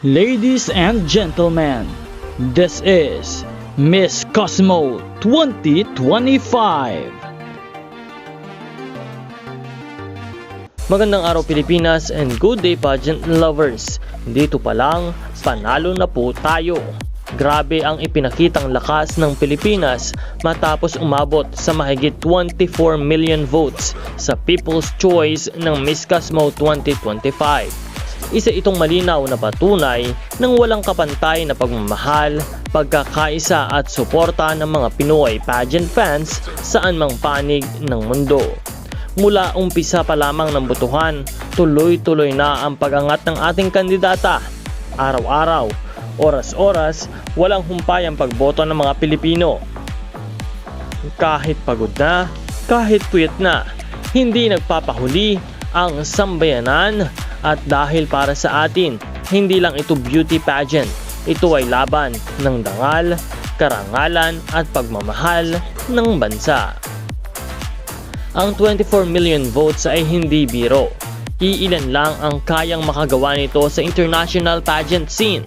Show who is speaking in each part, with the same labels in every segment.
Speaker 1: Ladies and gentlemen, this is Miss Cosmo 2025.
Speaker 2: Magandang araw Pilipinas and good day pageant lovers. Dito pa lang, panalo na po tayo. Grabe ang ipinakitang lakas ng Pilipinas matapos umabot sa mahigit 24 million votes sa People's Choice ng Miss Cosmo 2025. Isa itong malinaw na patunay ng walang kapantay na pagmamahal, pagkakaisa at suporta ng mga Pinoy pageant fans saan mang panig ng mundo. Mula umpisa pa lamang ng botohan, tuloy-tuloy na ang pag-angat ng ating kandidata. Araw-araw, oras-oras, walang humpay ang pagboto ng mga Pilipino. Kahit pagod na, kahit puyat na, hindi nagpapahuli ang sambayanan. At dahil para sa atin, hindi lang ito beauty pageant, ito ay laban ng dangal, karangalan at pagmamahal ng bansa. Ang 24 million votes ay hindi biro. Iilan lang ang kayang makagawa nito sa international pageant scene.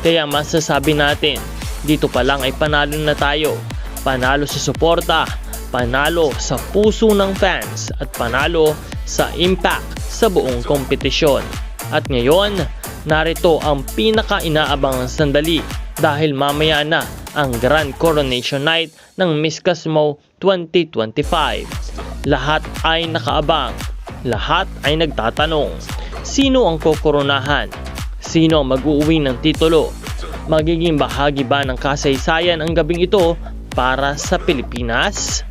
Speaker 2: Kaya masasabi natin, dito pa lang ay panalo na tayo. Panalo sa suporta, panalo sa puso ng fans, at panalo sa impact sa buong kompetisyon. At ngayon, narito ang pinaka-inaabangang sandali dahil mamaya na ang Grand Coronation Night ng Miss Cosmo 2025. Lahat ay nakaabang, lahat ay nagtatanong, sino ang kokoronahan? Sino ang mag-uuwi ng titulo? Magiging bahagi ba ng kasaysayan ang gabing ito para sa Pilipinas?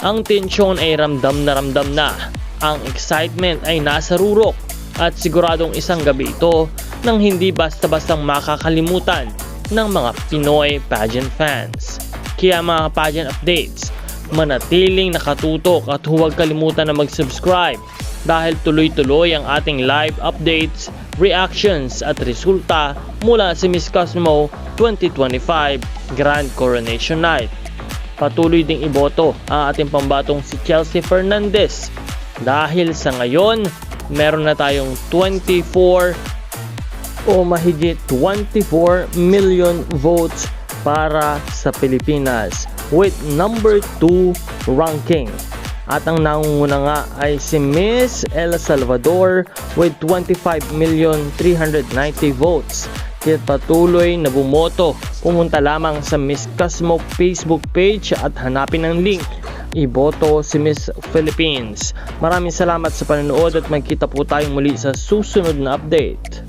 Speaker 2: Ang tensyon ay ramdam na. Ang excitement ay nasa rurok at siguradong isang gabi ito nang hindi basta-bastang makakalimutan ng mga Pinoy pageant fans. Kaya mga pageant updates, manatiling nakatutok at huwag kalimutan na mag-subscribe dahil tuloy-tuloy ang ating live updates, reactions at resulta mula sa Miss Cosmo 2025 Grand Coronation Night. Patuloy ding iboto ang ating pambatong si Chelsea Fernandez. Dahil sa ngayon, meron na tayong 24 o mahigit 24 million votes para sa Pilipinas with number 2 ranking. At ang nangunguna nga ay si Miss El Salvador with 25,390 votes. Kaya patuloy na bumoto, pumunta lamang sa Miss Cosmo Facebook page at hanapin ang link. Iboto si Miss Philippines. Maraming salamat sa panonood at magkita po tayong muli sa susunod na update.